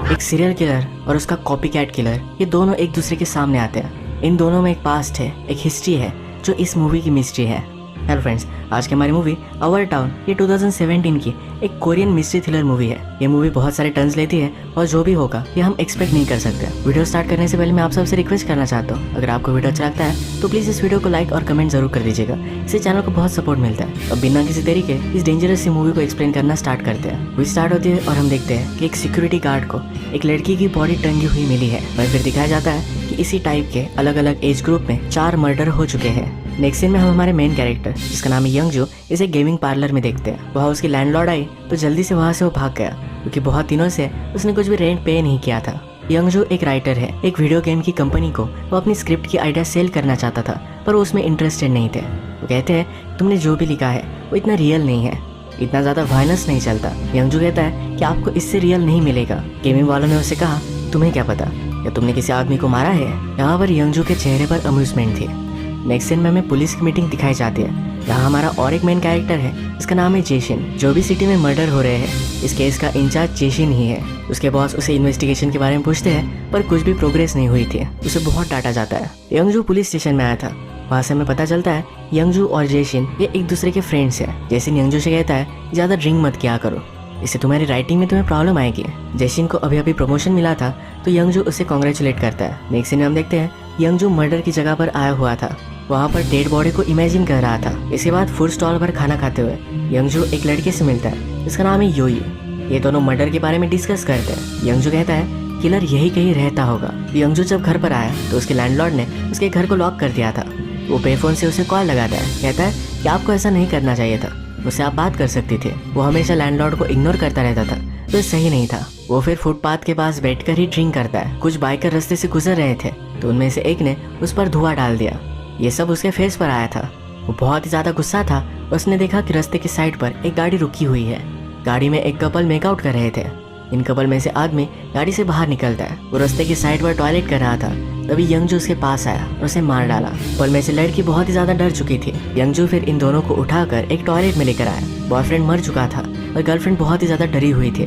एक serial killer और उसका कॉपी कैट किलर, ये दोनों एक दूसरे के सामने आते हैं। इन दोनों में एक पास्ट है, एक हिस्ट्री है जो इस मूवी की मिस्ट्री है। हेलो फ्रेंड्स, आज की हमारी मूवी आवर टाउन ये 2017 की एक कोरियन मिस्ट्री थ्रिलर मूवी है। ये मूवी बहुत सारे टर्न्स लेती है और जो भी होगा ये हम एक्सपेक्ट नहीं कर सकते। वीडियो स्टार्ट करने से पहले मैं आप सबसे रिक्वेस्ट करना चाहता हूँ, अगर आपको वीडियो अच्छा लगता है तो प्लीज इस वीडियो को लाइक और कमेंट जरूर कर दीजिएगा। इससे चैनल को बहुत सपोर्ट मिलता है। अब बिना किसी देरी के इस डेंजरस सी मूवी को एक्सप्लेन करना स्टार्ट करते हैं। मूवी स्टार्ट होती है और हम देखते हैं कि एक सिक्योरिटी गार्ड को एक लड़की की बॉडी टंगी हुई मिली है और फिर दिखाया जाता है कि इसी टाइप के अलग अलग एज ग्रुप में 4 मर्डर हो चुके हैं। नेक्स्ट सीन में हम हमारे मेन कैरेक्टर जिसका नाम है यंगजू इसे गेमिंग पार्लर में देखते हैं। वहाँ उसकी लैंडलॉर्ड आई तो जल्दी से वहाँ से वो भाग गया क्योंकि बहुत दिनों से उसने कुछ भी रेंट पे नहीं किया था। यंगजू एक राइटर है, एक वीडियो गेम की कंपनी को वो अपनी स्क्रिप्ट की आइडिया सेल करना चाहता था पर वो उसमें इंटरेस्टेड नहीं थे। वो कहते हैं तुमने जो भी लिखा है वो इतना रियल नहीं है, इतना ज़्यादा वायलेंस नहीं चलता। यंगजू कहता है कि आपको इससे रियल नहीं मिलेगा। गेमिंग वालों ने उससे कहा तुम्हें क्या पता, या तुमने किसी आदमी को मारा है। यहाँ पर यंगजू के चेहरे पर अम्यूजमेंट थी। नेक्स्ट सीन में हमें पुलिस की मीटिंग दिखाई जाती है। यहाँ हमारा और एक मेन कैरेक्टर है, इसका नाम है जेशिन। जो भी सिटी में मर्डर हो रहे हैं इस केस का इंचार्ज जेशिन ही है। उसके बॉस उसे इन्वेस्टिगेशन के बारे में पूछते हैं पर कुछ भी प्रोग्रेस नहीं हुई थी, उसे बहुत डांटा जाता है। यंगजू पुलिस स्टेशन में आया था, वहाँ से हमें पता चलता है यंगजू और जेशिन ये एक दूसरे के फ्रेंड्स हैं। जेशिन यंगजू से कहता है ज़्यादा ड्रिंक मत किया करो, इससे तुम्हारी राइटिंग में तुम्हें प्रॉब्लम आएगी। जेशिन को अभी अभी प्रमोशन मिला था तो यंगजू उसे कॉन्ग्रेचुलेट करता है। नेक्स्ट सीन में हम देखते हैं यंगजू मर्डर की जगह पर आया हुआ था, वहाँ पर डेड बॉडी को इमेजिन कर रहा था। इसके बाद फूड स्टॉल पर खाना खाते हुए यंगजू एक लड़के से मिलता है जिसका नाम है योई। ये दोनों मर्डर के बारे में डिस्कस करते हैं। यंगजू कहता है किलर यही कहीं रहता होगा। यंगजू जब घर पर आया तो उसके लैंडलॉर्ड ने उसके घर को लॉक कर दिया था। वो पेफोन से उसे कॉल लगाता है, कहता है कि आपको ऐसा नहीं करना चाहिए था, उससे आप बात कर सकती थे। वो हमेशा लैंडलॉर्ड को इग्नोर करता रहता था तो सही नहीं था। वो फिर फुटपाथ के पास बैठकर ही ड्रिंक करता है। कुछ बाइकर रास्ते से गुजर रहे थे तो उनमें से एक ने उस पर धुआं डाल दिया। ये सब उसके फेस पर आया था। वो बहुत ही ज्यादा गुस्सा था। उसने देखा कि रास्ते की साइड पर एक गाड़ी रुकी हुई है। गाड़ी में एक कपल मेकआउट कर रहे थे। इन कपल में से आदमी गाड़ी से बाहर निकलता है। वो रास्ते की साइड पर टॉयलेट कर रहा था, तभी यंगजू उसके पास आया और उसे मार डाला। कपल में से लड़की बहुत ही ज्यादा डर चुकी थी। यंगजू फिर इन दोनों को उठाकर एक टॉयलेट में लेकर आया। बॉयफ्रेंड मर चुका था और गर्लफ्रेंड बहुत ही ज्यादा डरी हुई थी।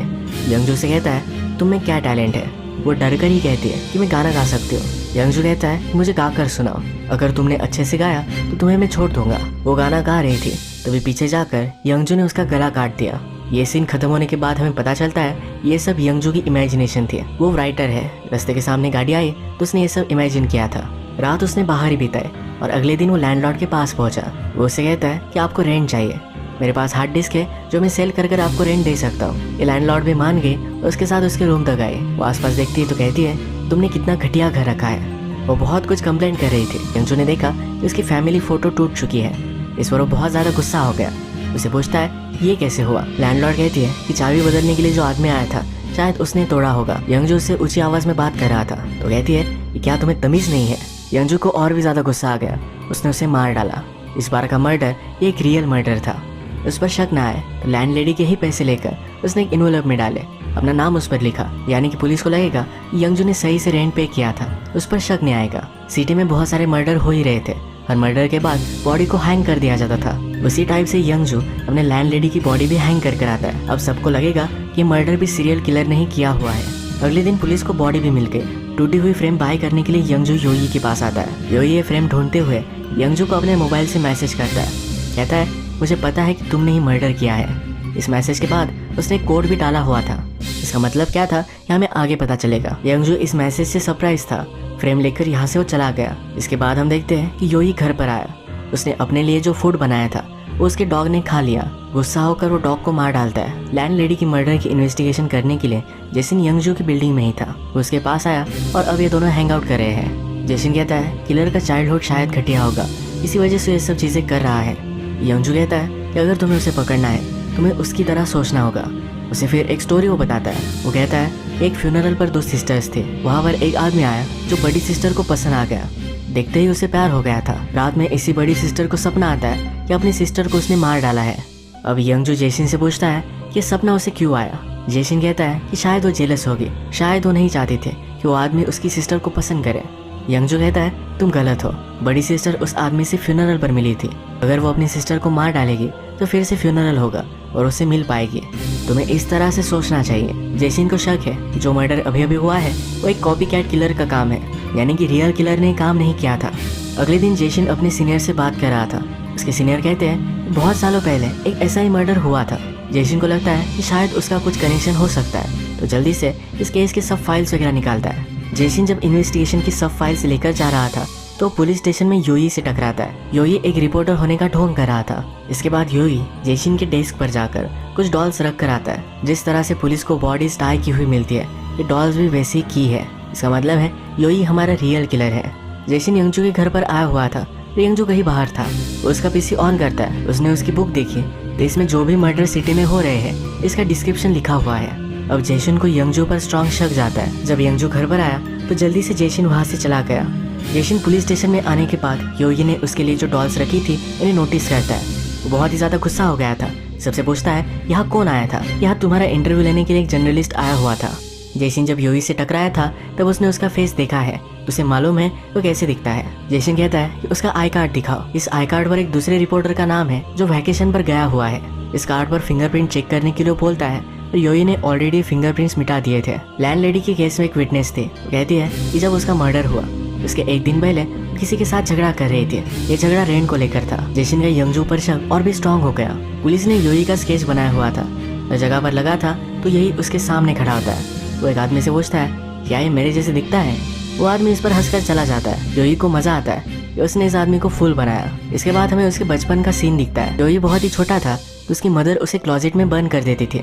यंगजू से कहता है तुम में क्या टैलेंट है। वो डर कर ही कहती है कि मैं गाना गा सकती हूँ। यंगजू कहता है मुझे गा कर सुनाओ, अगर तुमने अच्छे से गाया तो तुम्हें मैं छोड़ दूंगा। वो गाना गा रही थी तभी पीछे जाकर यंगजू ने उसका गला काट दिया। ये सीन खत्म होने के बाद हमें पता चलता है ये सब यंगजू की इमेजिनेशन थी। वो राइटर है, रास्ते के सामने गाड़ी आई तो उसने ये सब इमेजिन किया था। रात उसने बाहर ही बिताई और अगले दिन वो लैंडलॉर्ड के पास पहुंचा। वो उससे कहता है कि आपको रेंट चाहिए, मेरे पास हार्ड डिस्क है जो मैं सेल कर आपको रेंट दे सकता हूँ। ये लैंडलॉर्ड भी मान गई और उसके साथ उसके रूम तक आई। वो आसपास देखती है तो कहती है तुमने कितना घटिया घर रखा है। वो बहुत कुछ कंप्लेंट कर रही थी। यंगजू ने देखा कि उसकी फैमिली फोटो टूट चुकी है। इस पर वो बहुत ज्यादा गुस्सा हो गया। उसे पूछता है ये कैसे हुआ। लैंडलॉर्ड कहती है कि चाबी बदलने के लिए जो आदमी आया था शायद उसने तोड़ा होगा। यंगजू उससे ऊंची आवाज में बात कर रहा था तो कहती है कि क्या तुम्हें तमीज नहीं है। यंगजू को और भी ज्यादा गुस्सा आ गया, उसने उसे मार डाला। इस बार का मर्डर एक रियल मर्डर था। उस पर शक ना आए तो लैंडलेडी के ही पैसे लेकर उसने एक इन्वेलप में डाले, अपना नाम उस पर लिखा, यानी कि पुलिस को लगेगा यंगजू ने सही से रेंट पे किया था, उस पर शक नहीं आएगा। सिटी में बहुत सारे मर्डर हो ही रहे थे। हर मर्डर के बाद बॉडी को हैंग कर दिया जाता था। उसी टाइप से यंगजू अपने लैंडलेडी की बॉडी भी हैंग कर आता है। अब सबको लगेगा कि मर्डर भी सीरियल किलर ने ही किया हुआ है। अगले दिन पुलिस को बॉडी भी मिल गई। टूटी हुई फ्रेम बाय करने के लिए यंगजू योई के पास आता है। योई ये फ्रेम ढूंढते हुए यंगजू को अपने मोबाइल से मैसेज करता है, कहता है मुझे पता है कि तुमने ही मर्डर किया है। इस मैसेज के बाद उसने कोड भी डाला हुआ था। इसका मतलब क्या था यहाँ हमें आगे पता चलेगा। यंगजू इस मैसेज से सरप्राइज था। फ्रेम लेकर यहाँ से वो चला गया। इसके बाद हम देखते हैं कि योई घर पर आया। उसने अपने लिए जो फूड बनाया था वो उसके डॉग ने खा लिया। गुस्सा होकर वो डॉग को मार डालता है। लैंडलेडी की मर्डर की इन्वेस्टिगेशन करने के लिए जेसिन यंगजू की बिल्डिंग में ही था। वो उसके पास आया और अब ये दोनों हैंग आउट कर रहे हैं। जेसिन कहता है किलर का चाइल्डहुड शायद घटिया होगा, इसी वजह से ये सब चीजें कर रहा है। यंगजू कहता है कि अगर तुम्हें उसे पकड़ना है तुम्हें उसकी तरह सोचना होगा। उसे फिर एक स्टोरी वो बताता है। वो कहता है एक फ्यूनरल पर 2 सिस्टर्स थे। वहाँ पर एक आदमी आया जो बड़ी सिस्टर को पसंद आ गया। देखते ही उसे प्यार हो गया था। रात में इसी बड़ी सिस्टर को सपना आता है कि अपनी सिस्टर को उसने मार डाला है। अब यंगजू जेसिन से पूछता है कि सपना उसे क्यों आया। जेसिन कहता है कि शायद वो जेलस होगी, शायद वो नहीं चाहती थी कि वो आदमी उसकी सिस्टर को पसंद करे। यंगजू कहता है तुम गलत हो, बड़ी सिस्टर उस आदमी से फ्यूनरल पर मिली थी। अगर वो अपनी सिस्टर को मार डालेगी तो फिर से फ्यूनरल होगा और उससे मिल पाएगी। तुम्हें इस तरह से सोचना चाहिए। जेसिन को शक है कि जो मर्डर अभी अभी हुआ है वो एक कॉपी कैट किलर का काम है, यानी कि रियल किलर ने काम नहीं किया था। अगले दिन जेसिन अपने सीनियर से बात कर रहा था। उसके सीनियर कहते हैं बहुत सालों पहले एक ऐसा ही मर्डर हुआ था। जेसिन को लगता है कि शायद उसका कुछ कनेक्शन हो सकता है, तो जल्दी से इस केस के सब फाइल्स वगैरह निकालता है। जेसिन जब इन्वेस्टिगेशन की सब फाइल्स लेकर जा रहा था तो पुलिस स्टेशन में योई से टकराता है। योई एक रिपोर्टर होने का ढोंग कर रहा था। इसके बाद योई जेसिन के डेस्क पर जाकर कुछ डॉल्स रख कर आता है। जिस तरह से पुलिस को बॉडीज टाई की हुई मिलती है, ये डॉल्स भी वैसी की है। इसका मतलब है योई हमारा रियल किलर है। जेसिन यंगजू के घर पर आया हुआ था, तो यंगजू कहीं बाहर था। वो उसका पीसी ऑन करता है। उसने उसकी बुक देखी तो इसमें जो भी मर्डर सिटी में हो रहे हैं इसका डिस्क्रिप्शन लिखा हुआ है। अब जेसिन को यंगजू पर स्ट्रांग शक जाता है। जब यंगजू घर पर आया तो जल्दी से जेसिन वहाँ से चला गया। जेसिन पुलिस स्टेशन में आने के बाद योगी ने उसके लिए जो डॉल्स रखी थी उन्हें नोटिस करता है। वो बहुत ही ज्यादा गुस्सा हो गया था। सबसे पूछता है यहाँ कौन आया था? यहाँ तुम्हारा इंटरव्यू लेने के लिए एक जर्नलिस्ट आया हुआ था। जेसिन जब योगी से टकराया था तब उसने उसका फेस देखा है, उसे मालूम है वो कैसे दिखता है। जेसिन कहता है कि उसका आई कार्ड दिखाओ। इस आई कार्ड पर एक दूसरे रिपोर्टर का नाम है जो वैकेशन पर गया हुआ है। इस कार्ड पर फिंगरप्रिंट चेक करने के लिए बोलता है, तो योई ने ऑलरेडी फिंगरप्रिंट्स मिटा दिए थे। लैंडलेडी के केस में एक विटनेस थी। वो कहती है कि जब उसका मर्डर हुआ उसके एक दिन पहले किसी के साथ झगड़ा कर रही थी। ये झगड़ा रेन को लेकर था। जेसिन का यंगजू पर शक और भी स्ट्रांग हो गया। पुलिस ने योई का स्केच बनाया हुआ था। जब जगह पर लगा था तो यही उसके सामने खड़ा होता है। वो एक आदमी से पूछता है क्या ये मेरे जैसे दिखता है? वो आदमी इस पर हंसकर चला जाता है। योई को मजा आता है कि उसने इस आदमी को फूल बनाया। इसके बाद हमें उसके बचपन का सीन दिखता है। योई बहुत ही छोटा था तो उसकी मदर उसे क्लोजेट में बंद कर देती थी।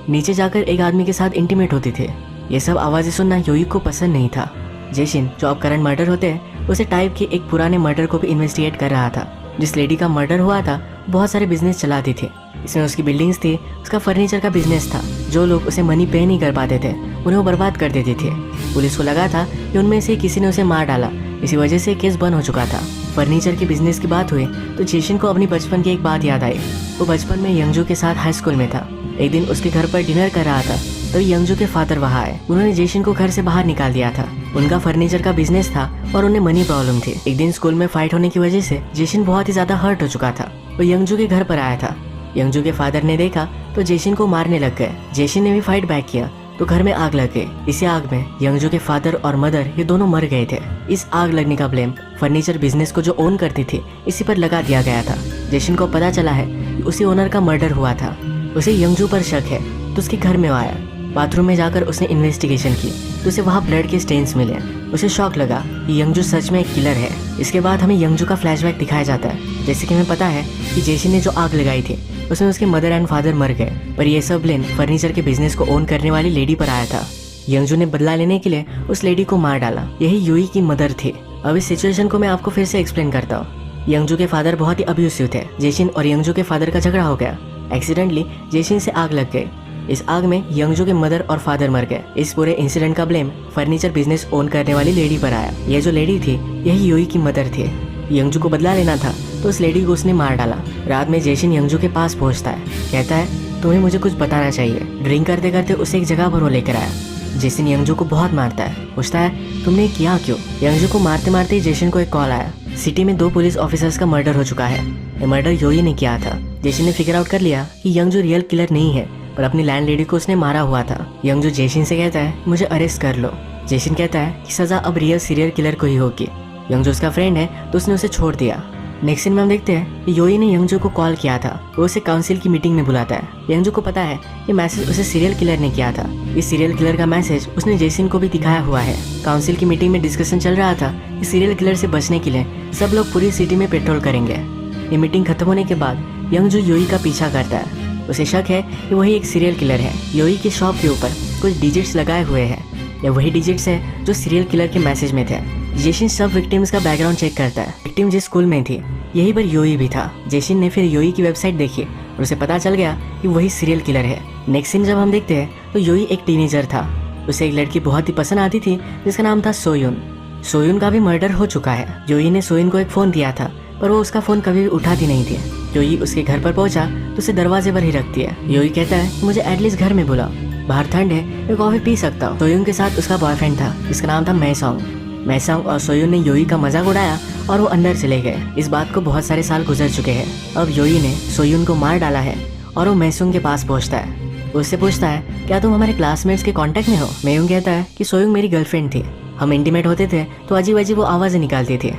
नीचे जाकर एक आदमी के साथ इंटीमेट होती थी। ये सब आवाजें सुनना योई को पसंद नहीं था। जेसिन जो अब करंट मर्डर होते हैं उसे टाइप के एक पुराने मर्डर को भी इन्वेस्टिगेट कर रहा था। जिस लेडी का मर्डर हुआ था बहुत सारे बिजनेस चलाती थी। इसमें उसकी बिल्डिंग्स थी, उसका फर्नीचर का बिजनेस था। जो लोग उसे मनी पे नहीं कर पाते थे उन्हें वो बर्बाद कर देती थी। पुलिस को लगा था कि उनमें से किसी ने उसे मार डाला, इसी वजह से केस बंद हो चुका था। फर्नीचर के बिजनेस की बात हुई तो जेसिन को अपनी बचपन की एक बात याद आई। वो बचपन में यंगजू के साथ हाई स्कूल में था। एक दिन उसके घर पर डिनर कर रहा था तभी यंगजू के फादर वहाँ आए। उन्होंने जेसिन को घर से बाहर निकाल दिया था। उनका फर्नीचर का बिजनेस था और उन्हें मनी प्रॉब्लम थी। एक दिन स्कूल में फाइट होने की वजह से जेसिन बहुत ही ज्यादा हर्ट हो चुका था। वो यंगजू के घर पर आया था। यंगजू के फादर ने देखा तो जेसिन को मारने लग गए। जेसिन ने भी फाइट बैक किया तो घर में आग लग गई। इसी आग में यंगजू के फादर और मदर ये दोनों मर गए थे। इस आग लगने का ब्लेम फर्नीचर बिजनेस को जो ओन करती थी इसी पर लगा दिया गया था। जेसिन को पता चला है कि उसी ओनर का मर्डर हुआ था। उसे यंगजू पर शक है तो उसके घर में आया। बाथरूम में जाकर उसने इन्वेस्टिगेशन की तो उसे वहाँ ब्लड के स्टेन्स मिले। उसे शॉक लगा कि यंगजू सच में एक किलर है। इसके बाद हमें यंगजू का फ्लैशबैक दिखाया जाता है। जैसे कि हमें पता है कि जेसिन ने जो आग लगाई थी उसमें उसके मदर एंड फादर मर गए, पर यह सब ब्लेम फर्नीचर के बिजनेस को ओन करने वाली लेडी पर आया था। यंगजू ने बदला लेने के लिए उस लेडी को मार डाला। यही योई की मदर थी। अब इस सिचुएशन को मैं आपको फिर से एक्सप्लेन करता हूँ। यंगजू के फादर बहुत ही अब्यूसिव थे। जेसिन और यंगजू के फादर का झगड़ा हो गया। एक्सीडेंटली जेसिन से आग लग गई। इस आग में यंगजू के मदर और फादर मर गए। इस पूरे इंसिडेंट का ब्लेम फर्नीचर बिजनेस ओन करने वाली लेडी पर आया। ये जो लेडी थी यही योई की मदर थी। यंगजू को बदला लेना था तो उस लेडी को उसने मार डाला। रात में जेसिन यंगजू के पास पहुंचता है। कहता है तुम्हें मुझे कुछ बताना चाहिए। ड्रिंक करते करते उसे एक जगह पर वो लेकर आया। जेसिन यंगजू को बहुत मारता है। पूछता है तुमने किया क्यों? यंगजू को मारते मारते ही जेसिन को एक कॉल आया। सिटी में 2 पुलिस ऑफिसर्स का मर्डर हो चुका है। ये मर्डर योई ने किया था। जेसिन ने फिगर आउट कर लिया कि यंगजू रियल किलर नहीं है, पर अपनी लैंडलेडी को उसने मारा हुआ था। यंगजू जेसिन से कहता है मुझे अरेस्ट कर लो। जेसिन कहता है कि सजा अब रियल सीरियल किलर को ही होगी। यंगजू उसका फ्रेंड है तो उसने उसे छोड़ दिया। नेक्स्ट सीन में हम देखते हैं कि योई ने यंगजू को कॉल किया था। वो उसे काउंसिल की मीटिंग में बुलाता है। यंगजू को पता है कि मैसेज उसे सीरियल किलर ने किया था। इस सीरियल किलर का मैसेज उसने जेसिन को भी दिखाया हुआ है। काउंसिल की मीटिंग में डिस्कशन चल रहा था कि सीरियल किलर से बचने के लिए सब लोग पूरी सिटी में पेट्रोल करेंगे। ये मीटिंग खत्म होने के बाद यंगजू योई का पीछा करता है। उसे शक है कि वही एक सीरियल किलर है। योई की शॉप के ऊपर कुछ डिजिट्स लगाए हुए हैं। ये वही डिजिट्स है जो सीरियल किलर के मैसेज में थे। जेसिन सब विक्टिम्स का बैकग्राउंड चेक करता है। विक्टिम जिस स्कूल में थी यही पर योई भी था। जेसिन ने फिर योई की वेबसाइट देखी और उसे पता चल गया कि वही सीरियल किलर है। नेक्स्ट सीन जब हम देखते हैं तो योई एक टीनेजर था। उसे एक लड़की बहुत ही पसंद आती थी जिसका नाम था सोयुन। सोयुन का भी मर्डर हो चुका है। योई ने सोयुन को एक फोन दिया था पर वो उसका फोन कभी भी उठाती नहीं थी। योई उसके घर पर पहुंचा तो उसे दरवाजे पर ही रखती है। योई कहता है मुझे एटलीस्ट घर में बुलाओ, बाहर ठंड है, मैं कॉफी पी सकता हूँ। सोयुन के साथ उसका बॉयफ्रेंड था जिसका नाम था मैसोंग। मैसंग और सोयून ने योई का मजाक उड़ाया और वो अंदर चले गए। इस बात को बहुत सारे साल गुजर चुके हैं। अब योई ने सोयून को मार डाला है और वो मैसंग के पास पहुंचता है। उससे पूछता है, क्या तुम हमारे क्लासमेट्स के कांटेक्ट में हो? मैयूंग कहता है कि सोयूंग मेरी गर्लफ्रेंड थी, हम इंटीमेट होते थे तो अजीब अजीब वो आवाज़ें निकालती थी।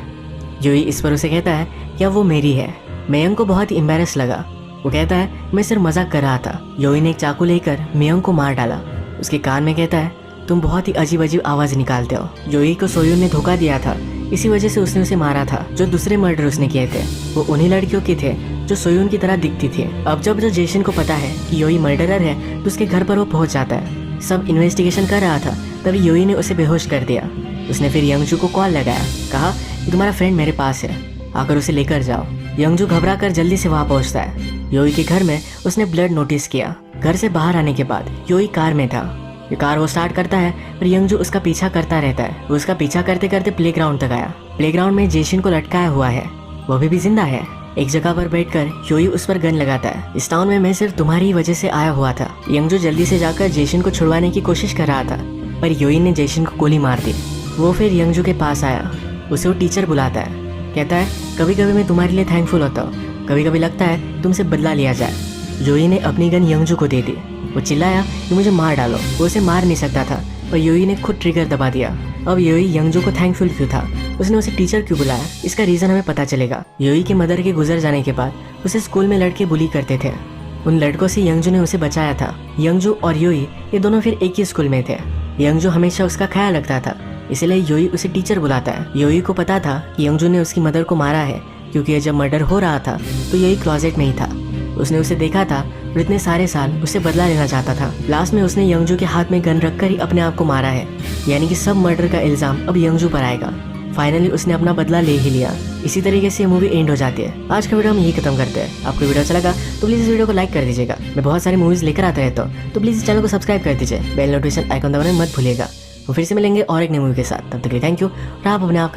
योई इस पर उसे कहता है क्या वो मेरी है। मैयूंग को बहुत ही एम्बेरस लगा। वो कहता है मैं सिर्फ मजाक कर रहा था। योई ने एक चाकू लेकर मैयूंग को मार डाला। उसके कान में कहता है तुम बहुत ही अजीब अजीब आवाज़ निकालते हो। योई को सोयून ने धोखा दिया था, इसी वजह से उसने उसे मारा था। जो दूसरे मर्डर उसने किए थे वो उन्हीं लड़कियों के थे जो सोयून की तरह दिखती थी। अब जब जो जेसन को पता है कि योई मर्डरर है तो उसके घर पर वो पहुंच जाता है। सब इन्वेस्टिगेशन कर रहा था तभी योई ने उसे बेहोश कर दिया। उसने फिर यंगजू को कॉल लगाया, कहा कि तुम्हारा फ्रेंड मेरे पास है, आकर उसे लेकर जाओ। यंगजू घबरा कर जल्दी से वहाँ पहुँचता है। योई के घर में उसने ब्लड नोटिस किया। घर से बाहर आने के बाद योई कार में था। ये कार वो स्टार्ट करता है और यंगजू उसका पीछा करता रहता है। वो उसका पीछा करते करते प्लेग्राउंड तक आया। प्लेग्राउंड में जेसन को लटकाया हुआ है, वो भी जिंदा है। एक जगह पर बैठकर योई उस पर गन लगाता है। इस टाउन में मैं सिर्फ तुम्हारी ही वजह से आया हुआ था। यंगजू जल्दी से जाकर जेसन को छुड़वाने की कोशिश कर रहा था पर योई ने जेसन को गोली मार दी। वो फिर यंगजू के पास आया। उसे वो टीचर बुलाता है, कहता है कभी कभी मैं तुम्हारे लिए थैंकफुल होता हूँ, कभी कभी लगता है तुमसे बदला लिया जाए। योई ने अपनी गन यंगजू को दे दी। वो चिल्लाया कि मुझे मार डालो। वो उसे मार नहीं सकता था पर योई ने खुद ट्रिगर दबा दिया। अब योई यंगजू को थैंकफुल क्यों था, उसने उसे टीचर क्यों बुलाया, इसका रीजन हमें पता चलेगा। योई के मदर के गुजर जाने के बाद उसे स्कूल में लड़के बुली करते थे। उन लड़कों से यंगजू ने उसे बचाया था। यंगजू और योई ये दोनों फिर एक ही स्कूल में थे। यंगजू हमेशा उसका ख्याल रखता था, इसलिए योई उसे टीचर बुलाता है। योई को पता था कि यंगजू ने उसकी मदर को मारा है क्योंकि जब मर्डर हो रहा था तो योई क्लोजेट में ही था। उसने उसे देखा था और इतने सारे साल उससे बदला लेना चाहता था। लास्ट में उसने यंगजू के हाथ में गन रखकर ही अपने आप को मारा है, यानी कि सब मर्डर का इल्जाम अब यंगजू पर आएगा। फाइनली उसने अपना बदला ले ही लिया। इसी तरीके से मूवी एंड हो जाती है। आज का वीडियो हम यही खत्म करते हैं। आपको वीडियो अच्छा लगा तो प्लीज़ इस वीडियो को लाइक कर दीजिएगा। मैं बहुत सारी मूवीज लेकर आता रहता हूँ तो प्लीज़ इस चैनल को सब्सक्राइब कर दीजिए। बेल नोटिफिकेशन आइकन दबाना मत भूलिएगा। वो फिर से मिलेंगे और एक नई मूवी के साथ। तब तक के लिए थैंक यू और आप अपने आप का